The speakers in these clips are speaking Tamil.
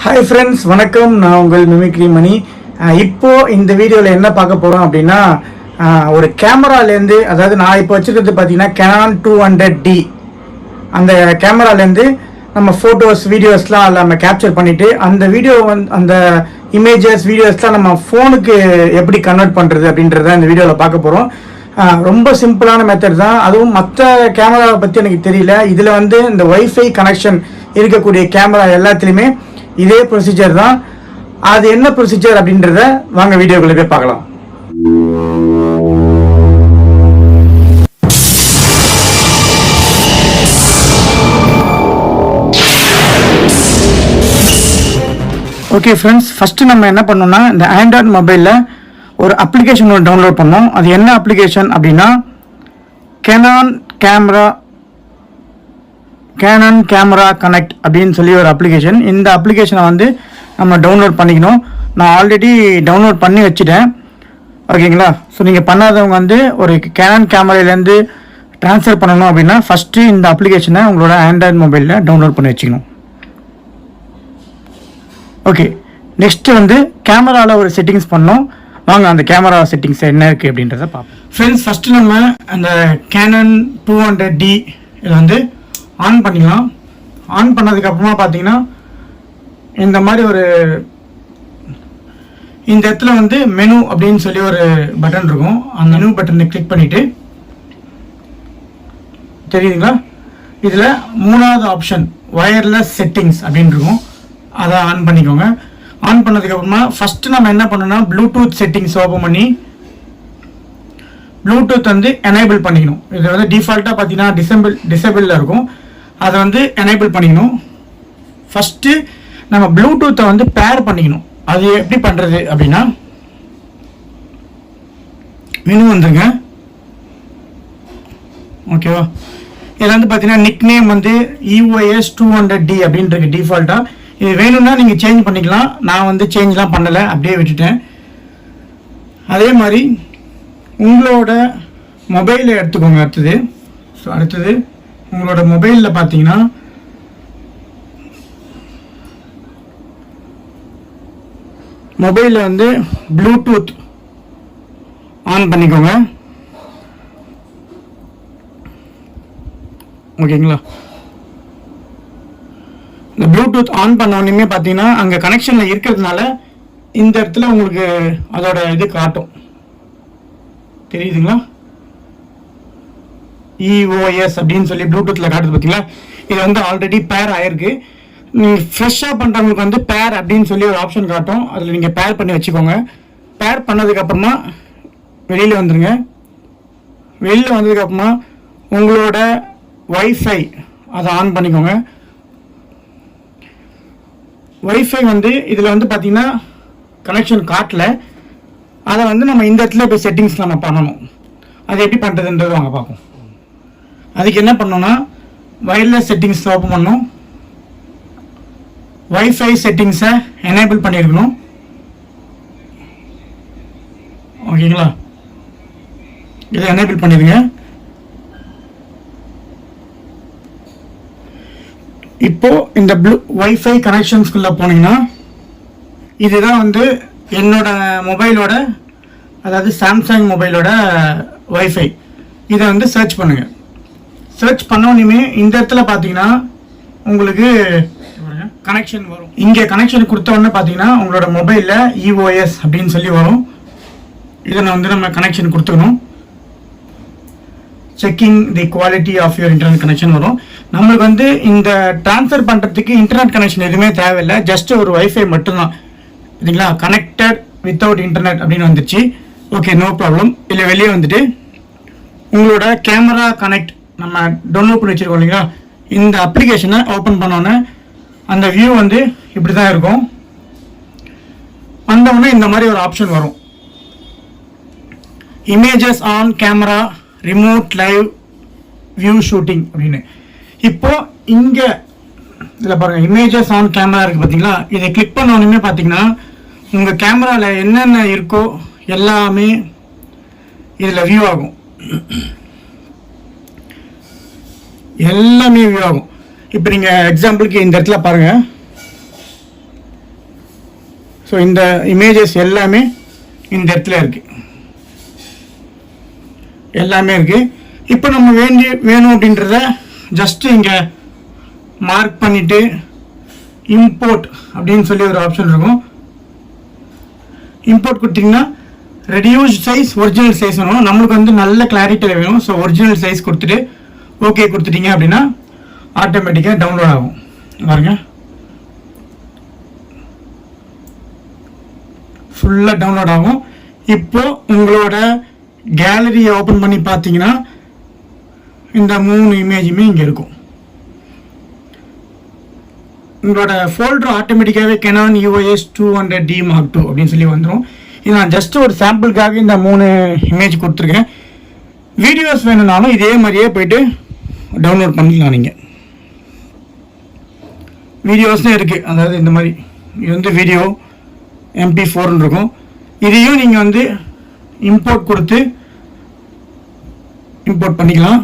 Hi friends, வணக்கம். நான் உங்கள் மிமிக்ரி மணி. இப்போ இந்த வீடியோவில் என்ன பார்க்க போகிறோம் அப்படின்னா, ஒரு கேமராலேருந்து, அதாவது நான் இப்போ வச்சுருக்கிறது பார்த்தீங்கன்னா Canon 200D. அந்த கேமராலேருந்து நம்ம ஃபோட்டோஸ் வீடியோஸ்லாம் நம்ம கேப்சர் பண்ணிவிட்டு அந்த வீடியோ அந்த இமேஜஸ் வீடியோஸ்லாம் நம்ம ஃபோனுக்கு எப்படி கன்வெர்ட் பண்ணுறது அப்படின்றத இந்த வீடியோவில் பார்க்க போகிறோம். ரொம்ப சிம்பிளான மெத்தட் தான். அதுவும் மற்ற கேமராவை பற்றி எனக்கு தெரியல. இதில் இந்த வைஃபை கனெக்ஷன் இருக்கக்கூடிய கேமரா எல்லாத்துலேயுமே இதே ப்ரொசீஜர் தான். அது என்ன ப்ரொசீஜர் அப்படின்றத வாங்க வீடியோக்குள்ள போய் பார்க்கலாம். ஓகே ஃப்ரெண்ட்ஸ், ஃபஸ்ட்டு நம்ம என்ன பண்ணோம்னா, இந்த ஆண்ட்ராய்டு மொபைலில் ஒரு அப்ளிகேஷன் ஒன்று டவுன்லோட் பண்ணோம். அது என்ன அப்ளிகேஷன் அப்படின்னா, கேனான் கேமரா கனெக்ட் அப்படின்னு சொல்லி ஒரு அப்ளிகேஷன். இந்த அப்ளிகேஷனை நம்ம டவுன்லோட் பண்ணிக்கணும். நான் ஆல்ரெடி டவுன்லோட் பண்ணி வச்சுட்டேன், ஓகேங்களா? ஸோ நீங்கள் பண்ணாதவங்க ஒரு கேனான் கேமராலேருந்து ட்ரான்ஸ்ஃபர் பண்ணணும் அப்படின்னா ஃபஸ்ட்டு இந்த அப்ளிகேஷனை உங்களோட ஆண்ட்ராய்டு மொபைலில் டவுன்லோட் பண்ணி வச்சுக்கணும். ஓகே, நெக்ஸ்ட்டு கேமராவில் ஒரு செட்டிங்ஸ் பண்ணோம். வாங்க அந்த கேமரா செட்டிங்ஸ் என்ன இருக்குது அப்படின்றத பார்ப்போம். ஃப்ரெண்ட்ஸ், ஃபஸ்ட்டு நம்ம அந்த Canon 200D இதை ஆன் பண்ணிக்கலாம். ஆன் பண்ணதுக்கப்புறமா பார்த்தீங்கன்னா இந்த மாதிரி இந்த இடத்துல மெனு அப்படின்னு சொல்லி ஒரு பட்டன் இருக்கும். அந்த மெனு பட்டனை கிளிக் பண்ணிவிட்டு, தெரியுதுங்களா, இதில் 3வது ஆப்ஷன் வயர்லெஸ் செட்டிங்ஸ் அப்படின்னு இருக்கும். அதை ஆன் பண்ணிக்கோங்க. ஆன் பண்ணதுக்கப்புறமா ஃபஸ்ட்டு நம்ம என்ன பண்ணணும்னா, ப்ளூடூத் செட்டிங்ஸ் ஓப்பன் பண்ணி ப்ளூடூத் எனேபிள் பண்ணிக்கணும். இது டிஃபால்ட்டாக பார்த்தீங்கன்னா டிசேபிளில் இருக்கும். அதை எனேபிள் பண்ணிக்கணும். ஃபஸ்ட்டு நம்ம ப்ளூடூத்தை பேர் பண்ணிக்கணும். அது எப்படி பண்ணுறது அப்படின்னா, மெனு வந்துருங்க, ஓகேவா? இதில் பார்த்தீங்கன்னா நிக் நேம் EOS 200D அப்படின்ட்டு இருக்கு டிஃபால்ட்டாக. இது வேணும்னா நீங்கள் சேஞ்ச் பண்ணிக்கலாம். நான் சேஞ்ச்லாம் பண்ணலை, அப்படியே விட்டுட்டேன். அதே மாதிரி உங்களோட மொபைலை எடுத்துக்கோங்க. அடுத்தது உங்களோட மொபைலில் பார்த்தீங்கன்னா மொபைலில் ப்ளூடூத் ஆன் பண்ணிக்கோங்க, ஓகேங்களா? இந்த ப்ளூடூத் ஆன் பண்ண உடனே பார்த்தீங்கன்னா அங்கே கனெக்ஷனில் இருக்கிறதுனால இந்த இடத்துல உங்களுக்கு அதோட இது காட்டும், தெரியுதுங்களா? EOS அப்படின்னு சொல்லி ப்ளூடூத்தில் காட்டுது பார்த்தீங்களா? இது ஆல்ரெடி பேர் ஆயிருக்கு. நீங்கள் ஃப்ரெஷ்ஷாக பண்ணுறவங்களுக்கு பேர் அப்படின்னு சொல்லி ஒரு ஆப்ஷன் காட்டும். அதில் நீங்கள் பேர் பண்ணி வச்சுக்கோங்க. பேர் பண்ணதுக்கப்புறமா வெளியில் வந்துடுங்க. வெளியில் வந்ததுக்கப்புறமா உங்களோட வைஃபை அதை ஆன் பண்ணிக்கோங்க. வைஃபை இதில் பார்த்தீங்கன்னா கனெக்ஷன் காட்டல. அதை நம்ம இந்த இடத்துல போய் செட்டிங்ஸ் நம்ம பண்ணணும். அது எப்படி பண்ணுறதுன்றது வாங்க பார்ப்போம். அதுக்கு என்ன பண்ணோன்னா, வயர்லெஸ் செட்டிங்ஸ் ஓப்பன் பண்ணணும். வைஃபை செட்டிங்ஸை எனேபிள் பண்ணியிருக்கணும், ஓகேங்களா? இதை எனேபிள் பண்ணிடுங்க. இப்போ இந்த வைஃபை கனெக்ஷன்ஸ்குள்ளே போனீங்கன்னா இதுதான் என்னோட மொபைலோட, அதாவது சாம்சங் மொபைலோட வைஃபை. இதை சர்ச் பண்ணுங்கள். சர்ச் பண்ணோன்னே இந்த இடத்துல பார்த்தீங்கன்னா உங்களுக்கு கனெக்ஷன் வரும். இங்கே கனெக்ஷன் கொடுத்த உடனே பார்த்தீங்கன்னா உங்களோட மொபைலில் EOS அப்படின்னு சொல்லி வரும். இதை நம்ம கனெக்ஷன் கொடுத்துக்கணும். Checking the quality of your internet connection வரும். நம்மளுக்கு இந்த ட்ரான்ஸ்ஃபர் பண்ணுறதுக்கு இன்டர்நெட் கனெக்ஷன் எதுவுமே தேவையில்லை, ஜஸ்ட் ஒரு வைஃபை மட்டும்தான், சரிங்களா? கனெக்டட் வித்தவுட் இன்டர்நெட் அப்படின்னு வந்துச்சு. Okay, no problem. இல்லை வெளியே உங்களோட கேமரா கனெக்ட் நம்ம டவுன்லோட் பண்ணி வச்சுருக்கோம் இல்லைங்களா? இந்த அப்ளிகேஷனை ஓப்பன் பண்ணோன்னே அந்த வியூ இப்படி தான் இருக்கும். வந்தோடனே இந்த மாதிரி ஒரு ஆப்ஷன் வரும், images on camera remote live view shooting அப்படின்னு. இப்போ இங்கே இதில் பாருங்கள், இமேஜஸ் ஆன் கேமரா இருக்குது பார்த்தீங்களா? இதை கிளிக் பண்ணோன்னே பார்த்தீங்கன்னா உங்கள் கேமராவில் என்னென்ன இருக்கோ எல்லாமே இதில் வியூ ஆகும். எல்லாமே வியூ ஆகும். இப்போ நீங்கள் எக்ஸாம்பிளுக்கு இந்த இடத்துல பாருங்கள், இந்த இமேஜஸ் எல்லாமே இந்த இடத்துல இருக்குது, எல்லாமே இருக்குது. இப்போ நம்ம வேணும் அப்படின்றத ஜஸ்ட்டு இங்கே மார்க் பண்ணிவிட்டு இம்போர்ட் அப்படின்னு சொல்லி ஒரு ஆப்ஷன் இருக்கும். இம்போர்ட் கொடுத்தீங்கன்னா ரெடியூஸ் சைஸ் ஒரிஜினல் சைஸ் வேணும். நம்மளுக்கு வந்து நல்ல கிளாரிட்டியில் வேணும். ஸோ ஒரிஜினல் சைஸ் கொடுத்துட்டு ஓகே கொடுத்துட்டீங்க அப்படின்னா ஆட்டோமேட்டிக்காக டவுன்லோட் ஆகும். பாருங்க, ஃபுல்லாக டவுன்லோட் ஆகும். இப்போது உங்களோட கேலரியை ஓப்பன் பண்ணி பார்த்தீங்கன்னா இந்த 3 இமேஜுமே இங்கே இருக்கும். உங்களோட ஃபோல்டர் ஆட்டோமேட்டிக்காகவே Canon EOS 200D Mark II அப்படின்னு சொல்லி வந்துடும். இது நான் ஜஸ்ட் ஒரு சாம்பிளுக்காக இந்த 3 இமேஜ் கொடுத்துருக்கேன். வீடியோஸ் வேணும்னாலும் இதே மாதிரியே போய்ட்டு டவுன்லோட் பண்ணிக்கலாம். நீங்கள் வீடியோஸ்னே இருக்குது, அதாவது இந்த மாதிரி இது வந்து வீடியோ MP4 இருக்கும். இதையும் நீங்கள் வந்து இம்போர்ட் கொடுத்து இம்போர்ட் பண்ணிக்கலாம்.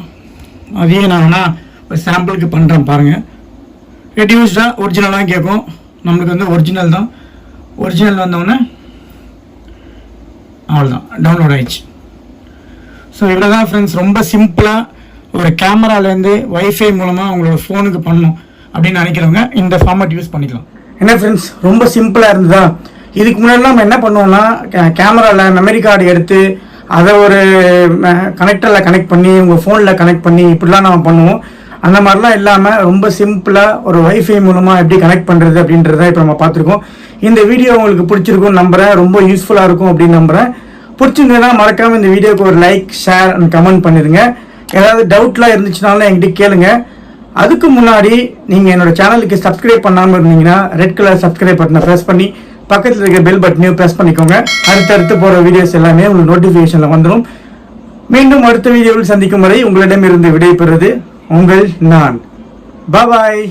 அதையும் நான் வேணால் ஒரு சாம்பிளுக்கு பண்ணுறேன் பாருங்கள். ரெடியூஸ்டாக ஒரிஜினலாக கேட்கும். நம்மளுக்கு வந்து ஒரிஜினல் தான். ஒரிஜினல் வந்தோடனே அவ்வளோதான், டவுன்லோட் ஆயிடுச்சு. ஸோ இவ்வளோ தான் ஃப்ரெண்ட்ஸ். ரொம்ப சிம்பிளாக ஒரு கேமராலேருந்து வைஃபை மூலமாக உங்களோட ஃபோனுக்கு பண்ணணும் அப்படின்னு நினைக்கிறவங்க இந்த ஃபார்மேட் யூஸ் பண்ணிக்கலாம். என்ன ஃப்ரெண்ட்ஸ், ரொம்ப சிம்பிளாக இருந்ததா? இதுக்கு முன்னாடி நம்ம என்ன பண்ணுவோம்னா கேமராவில் மெமரி கார்டு எடுத்து அதை ஒரு கனெக்டரில் கனெக்ட் பண்ணி உங்கள் ஃபோனில் கனெக்ட் பண்ணி இப்படிலாம் நம்ம பண்ணுவோம். அந்த மாதிரிலாம் இல்லாமல் ரொம்ப சிம்பிளாக ஒரு வைஃபை மூலமாக எப்படி கனெக்ட் பண்ணுறது அப்படின்றத இப்போ நம்ம பார்த்துருக்கோம். இந்த வீடியோ உங்களுக்கு பிடிச்சிருக்கும் நம்புகிறேன், ரொம்ப யூஸ்ஃபுல்லாக இருக்கும் அப்படின்னு நம்புகிறேன். பிடிச்சிருந்ததுன்னா மறக்காமல் இந்த வீடியோக்கு ஒரு லைக், ஷேர் அண்ட் கமெண்ட் பண்ணிடுங்க. ஏதாவது டவுட்லாம் இருந்துச்சுனாலும் என்கிட்ட கேளுங்க. அதுக்கு முன்னாடி நீங்கள் என்னோட சேனலுக்கு சப்ஸ்கிரைப் பண்ணாமல் இருந்தீங்கன்னா ரெட் கலர் சப்ஸ்கிரைப் பட்டனை ப்ரெஸ் பண்ணி பக்கத்தில் இருக்க பெல் பட்டனையும் ப்ரெஸ் பண்ணிக்கோங்க. அடுத்தடுத்து போகிற வீடியோஸ் எல்லாமே உங்களுக்கு நோட்டிஃபிகேஷனில் வந்துடும். மீண்டும் அடுத்த வீடியோவில் சந்திக்கும் வரை உங்களிடமிருந்து விடைபெறுவது உங்கள் நான். பாய்.